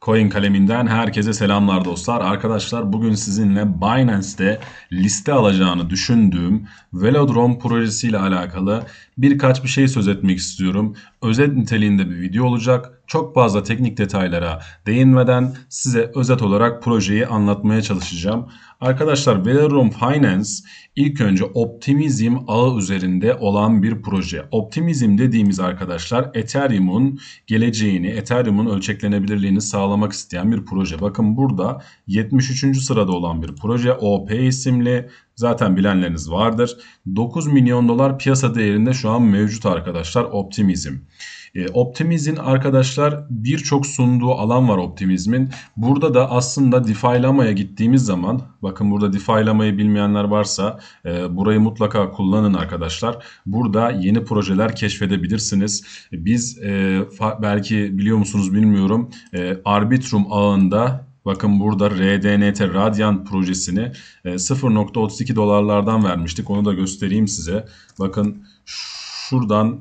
Coin kaleminden herkese selamlar dostlar. Arkadaşlar bugün sizinle Binance'te liste alacağını düşündüğüm Velodrome projesiyle alakalı birkaç bir şey söz etmek istiyorum. Özet niteliğinde bir video olacak. Çok fazla teknik detaylara değinmeden size özet olarak projeyi anlatmaya çalışacağım. Arkadaşlar Velodrome Finance ilk önce Optimism ağı üzerinde olan bir proje. Optimism dediğimiz arkadaşlar Ethereum'un geleceğini, Ethereum'un ölçeklenebilirliğini sağlamak isteyen bir proje. Bakın burada 73. sırada olan bir proje. OP isimli, zaten bilenleriniz vardır. 9 milyon dolar piyasa değerinde şu an mevcut arkadaşlar Optimism. Optimizm'in arkadaşlar birçok sunduğu alan var Optimizm'in. Burada da aslında DeFi'lamaya gittiğimiz zaman, bakın burada DeFi'lamayı bilmeyenler varsa burayı mutlaka kullanın arkadaşlar. Burada yeni projeler keşfedebilirsiniz. Biz belki biliyor musunuz bilmiyorum, Arbitrum ağında, bakın burada RDNT Radiant projesini 0.32 dolarlardan vermiştik. Onu da göstereyim size. Bakın şuradan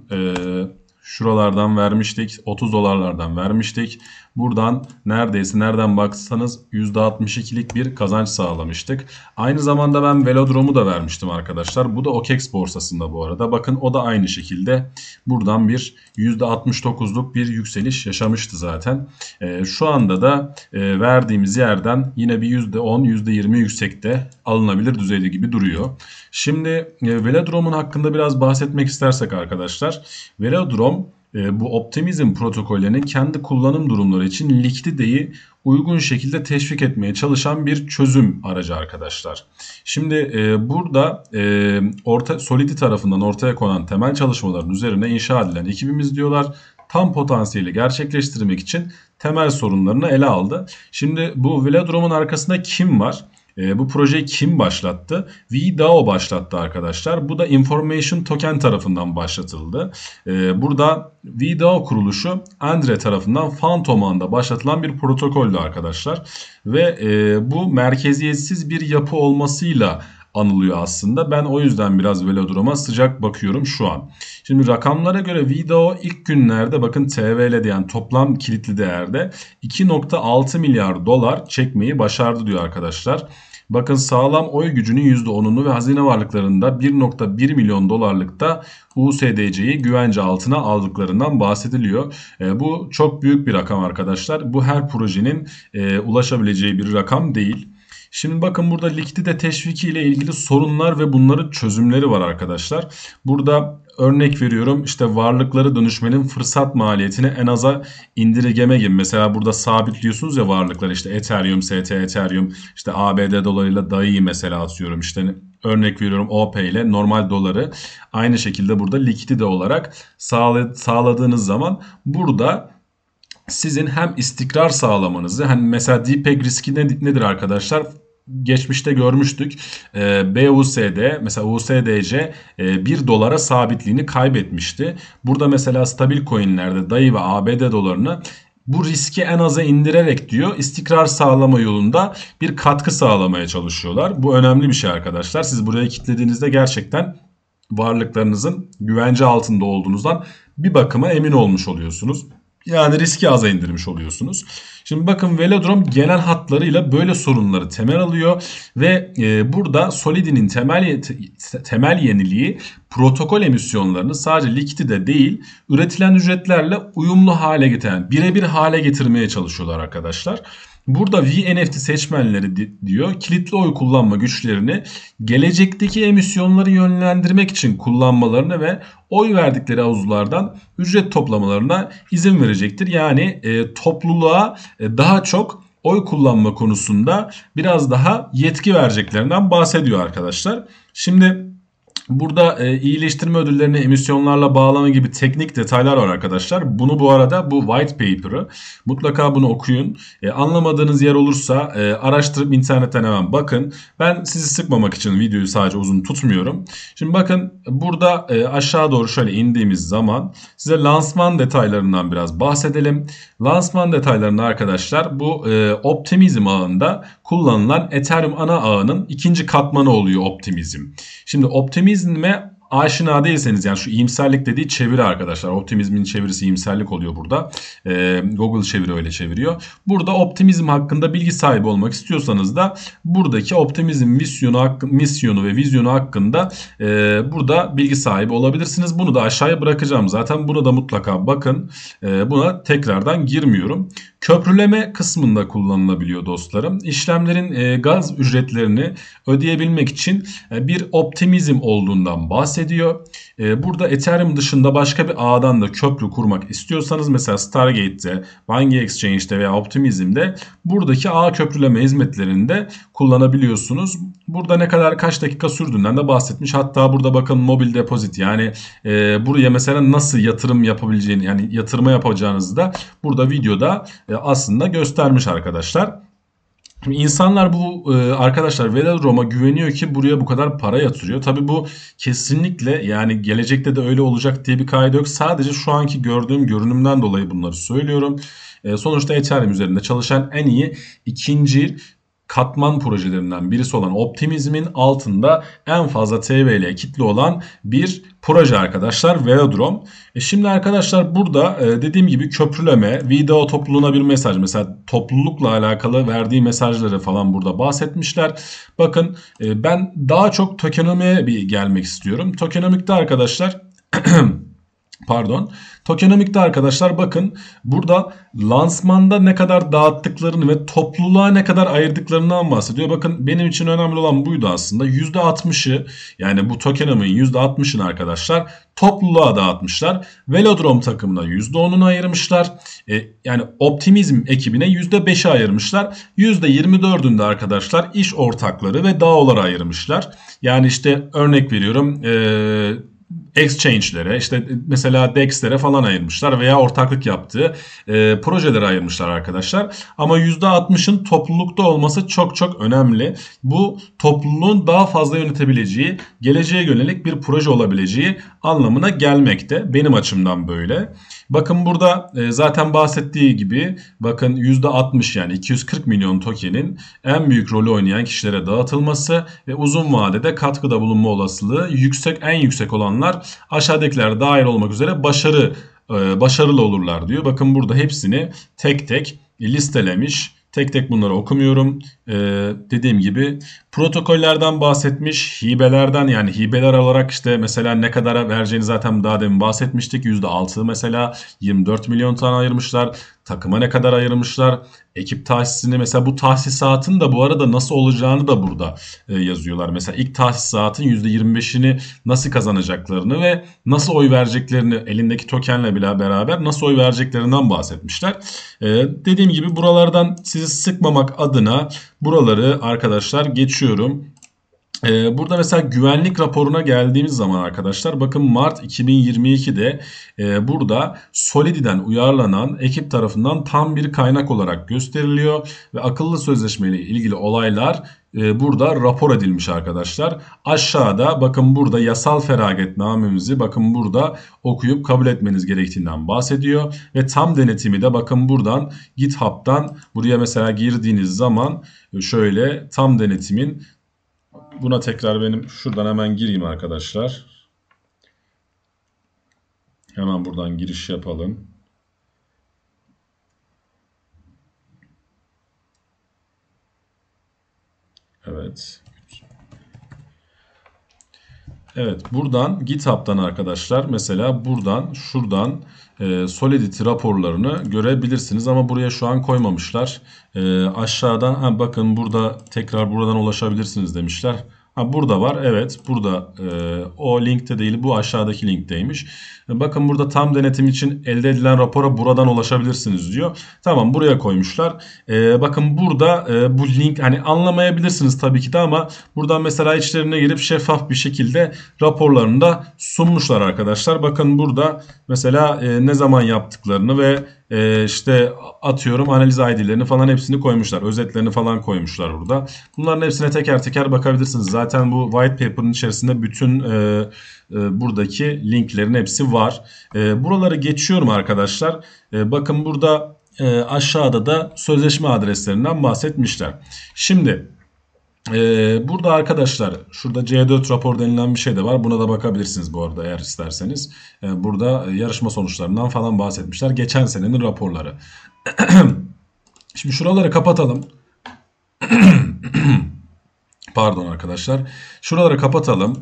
şuralardan vermiştik. 30 dolarlardan vermiştik. Buradan neredeyse nereden baksanız %62'lik bir kazanç sağlamıştık. Aynı zamanda ben Velodrome'u da vermiştim arkadaşlar. Bu da OKEX borsasında bu arada. Bakın o da aynı şekilde buradan bir %69'luk bir yükseliş yaşamıştı zaten. Şu anda da verdiğimiz yerden yine bir %10, %20 yüksekte alınabilir düzeyde gibi duruyor. Şimdi Velodrome'un hakkında biraz bahsetmek istersek arkadaşlar. Velodrome bu Optimism protokollerinin kendi kullanım durumları için likiditeyi uygun şekilde teşvik etmeye çalışan bir çözüm aracı arkadaşlar. Şimdi burada Solidity tarafından ortaya konan temel çalışmaların üzerine inşa edilen ekibimiz diyorlar, tam potansiyeli gerçekleştirmek için temel sorunlarını ele aldı. Şimdi bu Velodrome'un arkasında kim var? Bu projeyi kim başlattı? VDAO başlattı arkadaşlar. Bu da Information Token tarafından başlatıldı. Burada VDAO kuruluşu Andre tarafından Phantom ağında başlatılan bir protokoldü arkadaşlar. Ve bu merkeziyetsiz bir yapı olmasıyla anılıyor aslında. Ben o yüzden biraz Velodrome'a sıcak bakıyorum şu an. Şimdi rakamlara göre VDAO ilk günlerde, bakın TVL yani toplam kilitli değerde 2.6 milyar dolar çekmeyi başardı diyor arkadaşlar. Bakın sağlam oy gücünün %10'unu ve hazine varlıklarında 1.1 milyon dolarlıkta USDC'yi güvence altına aldıklarından bahsediliyor. Bu çok büyük bir rakam arkadaşlar. Bu her projenin ulaşabileceği bir rakam değil. Şimdi bakın burada likidite teşviki ile ilgili sorunlar ve bunların çözümleri var arkadaşlar. Burada örnek veriyorum, işte varlıkları dönüşmenin fırsat maliyetini en aza indirgeme gibi. Mesela burada sabitliyorsunuz ya varlıkları, işte Ethereum, ST Ethereum, işte ABD dolarıyla DAI mesela atıyorum, işte örnek veriyorum OP ile normal doları aynı şekilde burada likidite olarak sağladığınız zaman burada sizin hem istikrar sağlamanızı, hani mesela DPEG riski nedir arkadaşlar? Geçmişte görmüştük. BUSD mesela USDC 1 dolara sabitliğini kaybetmişti. Burada mesela stabil coinlerde DAI ve ABD dolarını bu riski en aza indirerek diyor, istikrar sağlama yolunda bir katkı sağlamaya çalışıyorlar. Bu önemli bir şey arkadaşlar. Siz buraya kilitlediğinizde gerçekten varlıklarınızın güvence altında olduğunuzdan bir bakıma emin olmuş oluyorsunuz. Yani riski aza indirmiş oluyorsunuz. Şimdi bakın Velodrome genel hatlarıyla böyle sorunları temel alıyor ve burada Solidity'nin temel yeniliği protokol emisyonlarını sadece likidite değil, üretilen ücretlerle uyumlu hale getiren, birebir hale getirmeye çalışıyorlar arkadaşlar. Burada VNFT seçmenleri diyor kilitli oy kullanma güçlerini gelecekteki emisyonları yönlendirmek için kullanmalarını ve oy verdikleri havuzlardan ücret toplamalarına izin verecektir. Yani topluluğa daha çok oy kullanma konusunda biraz daha yetki vereceklerinden bahsediyor arkadaşlar. Şimdi burada iyileştirme ödüllerini emisyonlarla bağlama gibi teknik detaylar var arkadaşlar. Bunu bu arada, bu white paper'ı mutlaka bunu okuyun. Anlamadığınız yer olursa araştırıp internetten hemen bakın. Ben sizi sıkmamak için videoyu sadece uzun tutmuyorum. Şimdi bakın burada aşağı doğru şöyle indiğimiz zaman size lansman detaylarından biraz bahsedelim. Lansman detaylarında arkadaşlar bu Optimism ağında kullanılan Ethereum ana ağının ikinci katmanı oluyor Optimism. Şimdi Optimism'e aşina değilseniz, yani şu iyimserlik dediği çeviri arkadaşlar. Optimizmin çevirisi iyimserlik oluyor burada. Google çeviri öyle çeviriyor. Burada optimizm hakkında bilgi sahibi olmak istiyorsanız da buradaki optimizm misyonu ve vizyonu hakkında burada bilgi sahibi olabilirsiniz. Bunu da aşağıya bırakacağım zaten. Bunu da mutlaka bakın. Buna tekrardan girmiyorum. Köprüleme kısmında kullanılabiliyor dostlarım. İşlemlerin gaz ücretlerini ödeyebilmek için bir optimizm olduğundan bahsediyor. Burada Ethereum dışında başka bir ağdan da köprü kurmak istiyorsanız, mesela Stargate'de, Binance Exchange'de veya Optimism'de buradaki ağ köprüleme hizmetlerini de kullanabiliyorsunuz. Burada ne kadar kaç dakika sürdüğünden de bahsetmiş. Hatta burada bakın mobil depozit, yani buraya mesela nasıl yatırım yapabileceğini, yani yatırma yapacağınızı da burada videoda aslında göstermiş arkadaşlar. Şimdi insanlar bu arkadaşlar Velodrome'a güveniyor ki buraya bu kadar para yatırıyor. Tabii bu kesinlikle, yani gelecekte de öyle olacak diye bir kaydı yok. Sadece şu anki gördüğüm görünümden dolayı bunları söylüyorum. Sonuçta Ethereum üzerinde çalışan en iyi ikinci katman projelerinden birisi olan Optimizm'in altında en fazla TVL kitle olan bir proje arkadaşlar Velodrome. Şimdi arkadaşlar burada dediğim gibi köprüleme, video topluluğuna bir mesaj, mesela toplulukla alakalı verdiği mesajları falan burada bahsetmişler. Bakın ben daha çok tokenomiye bir gelmek istiyorum. Tokenomik'te arkadaşlar pardon. Tokenomik'te arkadaşlar bakın burada lansmanda ne kadar dağıttıklarını ve topluluğa ne kadar ayırdıklarından bahsediyor. Bakın benim için önemli olan buydu aslında. %60'ı, yani bu tokenomik'in %60'ını arkadaşlar topluluğa dağıtmışlar. Velodrome takımına %10'unu ayırmışlar. Yani Optimizm ekibine %5'i ayırmışlar. %24'ünde arkadaşlar iş ortakları ve DAO'lara ayırmışlar. Yani işte örnek veriyorum exchange'lere, işte mesela DEX'lere falan ayırmışlar veya ortaklık yaptığı projelere ayırmışlar arkadaşlar. Ama %60'ın toplulukta olması çok çok önemli. Bu topluluğun daha fazla yönetebileceği, geleceğe yönelik bir proje olabileceği anlamına gelmekte. Benim açımdan böyle. Bakın burada zaten bahsettiği gibi bakın %60, yani 240 milyon tokenin en büyük rolü oynayan kişilere dağıtılması ve uzun vadede katkıda bulunma olasılığı en yüksek olanlar aşağıdakiler dahil olmak üzere başarılı olurlar diyor. Bakın burada hepsini tek tek listelemiş. Tek tek bunları okumuyorum. Dediğim gibi protokollerden bahsetmiş. Hibelerden, yani hibeler olarak işte mesela ne kadara vereceğini zaten daha demin bahsetmiştik. %6 mesela 24 milyon tane ayırmışlar. Takıma ne kadar ayırmışlar. Ekip tahsisini, mesela bu tahsisatın da bu arada nasıl olacağını da burada yazıyorlar. Mesela ilk tahsisatın %25'ini nasıl kazanacaklarını ve nasıl oy vereceklerini, elindeki tokenle bile beraber nasıl oy vereceklerinden bahsetmişler. Dediğim gibi buralardan sizi sıkmamak adına buraları arkadaşlar geçiyorum. Burada mesela güvenlik raporuna geldiğimiz zaman arkadaşlar bakın Mart 2022'de burada Solidity'den uyarlanan ekip tarafından tam bir kaynak olarak gösteriliyor ve akıllı sözleşme ile ilgili olaylar burada rapor edilmiş arkadaşlar. Aşağıda bakın burada yasal feragatnamemizi bakın burada okuyup kabul etmeniz gerektiğinden bahsediyor ve tam denetimi de bakın buradan GitHub'dan buraya mesela girdiğiniz zaman şöyle tam denetimin, buna tekrar benim şuradan hemen gireyim arkadaşlar. Hemen buradan giriş yapalım. Evet. Evet, buradan GitHub'dan arkadaşlar mesela buradan şuradan Solidity raporlarını görebilirsiniz ama buraya şu an koymamışlar. Aşağıdan bakın burada tekrar buradan ulaşabilirsiniz demişler. Burada var, evet, burada o linkte değil, bu aşağıdaki linkteymiş. Bakın burada tam denetim için elde edilen rapora buradan ulaşabilirsiniz diyor. Tamam, buraya koymuşlar. Bakın burada bu link, hani anlamayabilirsiniz tabii ki de ama buradan mesela içlerine girip şeffaf bir şekilde raporlarını da sunmuşlar arkadaşlar. Bakın burada mesela ne zaman yaptıklarını ve işte atıyorum analiz ID'lerini falan hepsini koymuşlar. Özetlerini falan koymuşlar burada. Bunların hepsine teker teker bakabilirsiniz. Zaten bu white paper'ın içerisinde bütün buradaki linklerin hepsi var. Buraları geçiyorum arkadaşlar. Bakın burada aşağıda da sözleşme adreslerinden bahsetmişler. Şimdi Burada arkadaşlar şurada C4 rapor denilen bir şey de var. Buna da bakabilirsiniz bu arada eğer isterseniz. Burada yarışma sonuçlarından falan bahsetmişler. Geçen senenin raporları. Şimdi şuraları kapatalım. Pardon arkadaşlar. Şuraları kapatalım.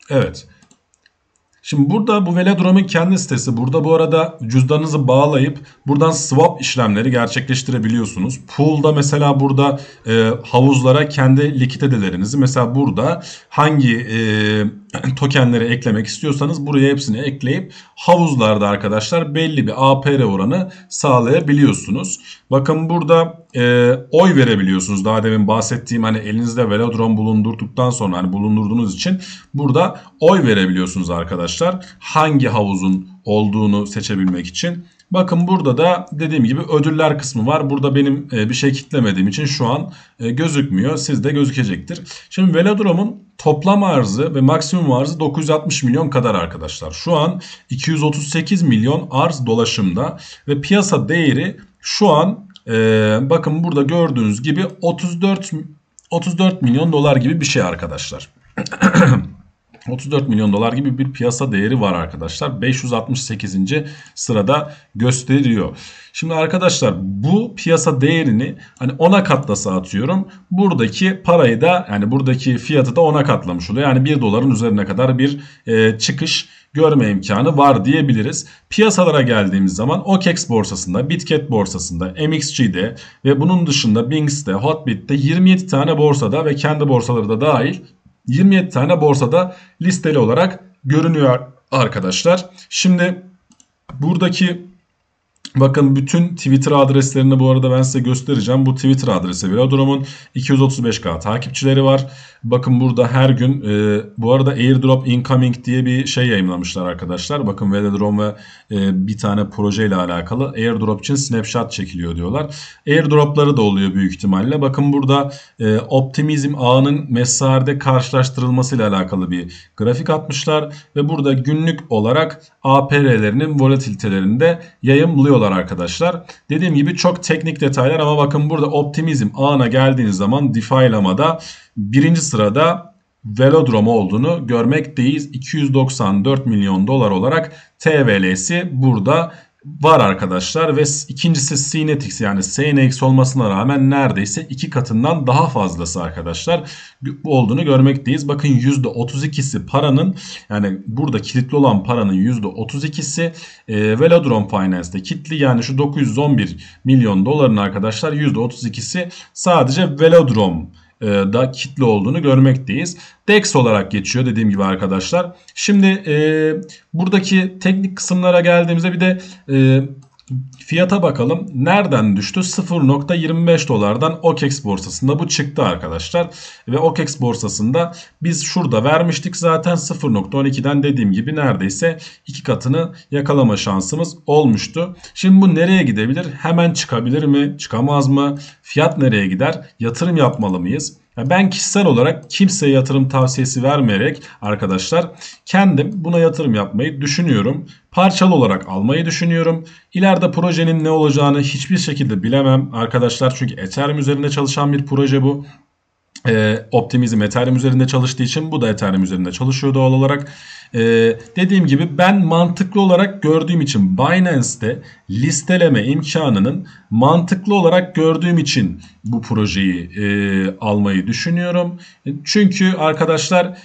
Evet. Şimdi burada bu Velodrome'un kendi sitesi. Burada bu arada cüzdanınızı bağlayıp buradan swap işlemleri gerçekleştirebiliyorsunuz. Pool'da mesela burada havuzlara kendi likiditelerinizi mesela burada hangi tokenleri eklemek istiyorsanız buraya hepsini ekleyip havuzlarda arkadaşlar belli bir APR oranı sağlayabiliyorsunuz. Bakın burada oy verebiliyorsunuz. Daha demin bahsettiğim hani elinizde Velodrome bulundurduktan sonra hani bulundurduğunuz için burada oy verebiliyorsunuz arkadaşlar. Hangi havuzun olduğunu seçebilmek için. Bakın burada da dediğim gibi ödüller kısmı var. Burada benim bir şey kitlemediğim için şu an gözükmüyor. Sizde gözükecektir. Şimdi Velodrome'un toplam arzı ve maksimum arzı 960 milyon kadar arkadaşlar. Şu an 238 milyon arz dolaşımda ve piyasa değeri şu an bakın burada gördüğünüz gibi 34 milyon dolar gibi bir şey arkadaşlar. 34 milyon dolar gibi bir piyasa değeri var arkadaşlar. 568. sırada gösteriyor. Şimdi arkadaşlar bu piyasa değerini hani 10'a katlasa atıyorum. Buradaki parayı da yani buradaki fiyatı da 10'a katlamış oluyor. Yani 1 doların üzerine kadar bir çıkış görme imkanı var diyebiliriz. Piyasalara geldiğimiz zaman OKEX borsasında, Bitget borsasında, MXG'de ve bunun dışında Binx'te, Hotbit'te 27 tane borsada ve kendi borsaları da dahil 27 tane borsada listeli olarak görünüyor arkadaşlar. Şimdi buradaki bakın bütün Twitter adreslerini bu arada ben size göstereceğim. Bu Twitter adresi Velodrome'un 235k takipçileri var. Bakın burada her gün bu arada airdrop incoming diye bir şey yayınlamışlar arkadaşlar. Bakın Velodrome ve bir tane projeyle alakalı airdrop için snapshot çekiliyor diyorlar. Airdropları da oluyor büyük ihtimalle. Bakın burada optimizm ağının Messari'de karşılaştırılmasıyla alakalı bir grafik atmışlar. Ve burada günlük olarak APR'lerinin volatilitelerini de yayımlıyorlar arkadaşlar. Dediğim gibi çok teknik detaylar ama bakın burada optimizm ağına geldiğiniz zaman DeFi'lamada birinci sırada Velodrome olduğunu görmekteyiz. 294 milyon dolar olarak TVL'si burada var arkadaşlar ve ikincisi CNETX yani CNX olmasına rağmen neredeyse 2 katından daha fazlası arkadaşlar olduğunu görmekteyiz. Bakın %32'si paranın yani burada kilitli olan paranın %32'si Velodrome Finance'de kilitli yani şu 911 milyon doların arkadaşlar %32'si sadece Velodrome da kitle olduğunu görmekteyiz. DEX olarak geçiyor dediğim gibi arkadaşlar. Şimdi buradaki teknik kısımlara geldiğimizde bir de fiyata bakalım. Nereden düştü? 0.25 dolardan OKEX borsasında bu çıktı arkadaşlar. Ve OKEX borsasında biz şurada vermiştik zaten 0.12'den dediğim gibi neredeyse 2 katını yakalama şansımız olmuştu. Şimdi bu nereye gidebilir? Hemen çıkabilir mi? Çıkamaz mı? Fiyat nereye gider? Yatırım yapmalı mıyız? Ben kişisel olarak kimseye yatırım tavsiyesi vermeyerek arkadaşlar kendim buna yatırım yapmayı düşünüyorum. Parçalı olarak almayı düşünüyorum. İleride projenin ne olacağını hiçbir şekilde bilemem arkadaşlar. Çünkü Ethereum üzerinde çalışan bir proje bu. Optimizm Ethereum üzerinde çalıştığı için bu da Ethereum üzerinde çalışıyor doğal olarak. Dediğim gibi ben mantıklı olarak gördüğüm için Binance'te listeleme imkanının mantıklı olarak gördüğüm için bu projeyi almayı düşünüyorum. Çünkü arkadaşlar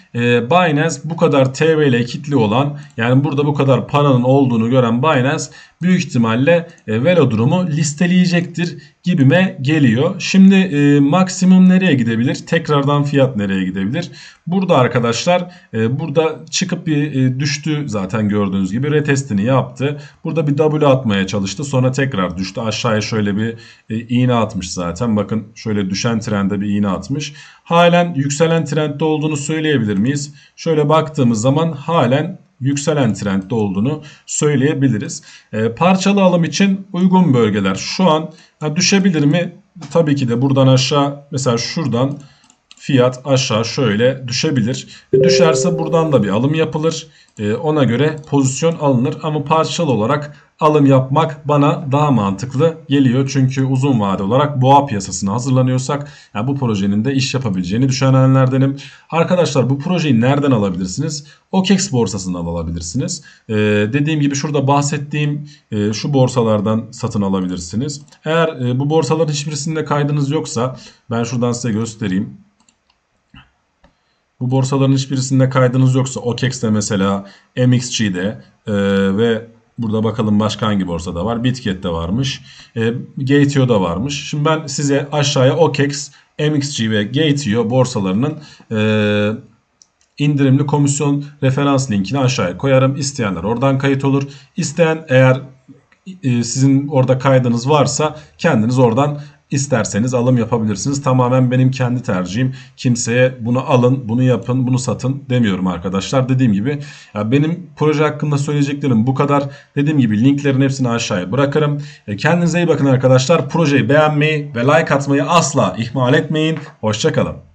Binance bu kadar TVL kitli olan yani burada bu kadar paranın olduğunu gören Binance büyük ihtimalle Velodrome'u listeleyecektir gibime geliyor. Şimdi maksimum nereye gidebilir? Tekrardan fiyat nereye gidebilir? Burada arkadaşlar burada çıkıp bir düştü zaten gördüğünüz gibi retestini yaptı. Burada bir W atmaya çalıştı. Sonra tekrar düştü. Aşağıya şöyle bir iğne atmış zaten. Bakın şöyle düşen trende bir iğne atmış. Halen yükselen trendde olduğunu söyleyebilir miyiz? Şöyle baktığımız zaman halen yükselen trendde olduğunu söyleyebiliriz. Parçalı alım için uygun bölgeler şu an düşebilir mi? Tabii ki de buradan aşağı mesela şuradan fiyat aşağı şöyle düşebilir. Düşerse buradan da bir alım yapılır. Ona göre pozisyon alınır ama parçalı olarak alım yapmak bana daha mantıklı geliyor. Çünkü uzun vade olarak boğa piyasasına hazırlanıyorsak yani bu projenin de iş yapabileceğini düşünenlerdenim. Arkadaşlar bu projeyi nereden alabilirsiniz? OKEX borsasından alabilirsiniz. Dediğim gibi şurada bahsettiğim şu borsalardan satın alabilirsiniz. Eğer bu borsaların hiçbirisinde kaydınız yoksa ben şuradan size göstereyim. Bu borsaların hiçbirisinde kaydınız yoksa OKEX'te mesela, MXG'de ve burada bakalım başka hangi borsada var. Bitket'te varmış. Gate.io'da varmış. Şimdi ben size aşağıya OKEX, MXG ve Gate.io borsalarının indirimli komisyon referans linkini aşağıya koyarım. İsteyenler oradan kayıt olur. İsteyen eğer sizin orada kaydınız varsa kendiniz oradan isterseniz alım yapabilirsiniz. Tamamen benim kendi tercihim. Kimseye bunu alın, bunu yapın, bunu satın demiyorum arkadaşlar. Dediğim gibi ya benim proje hakkında söyleyeceklerim bu kadar. Dediğim gibi linklerin hepsini aşağıya bırakırım. Kendinize iyi bakın arkadaşlar. Projeyi beğenmeyi ve like atmayı asla ihmal etmeyin. Hoşça kalın.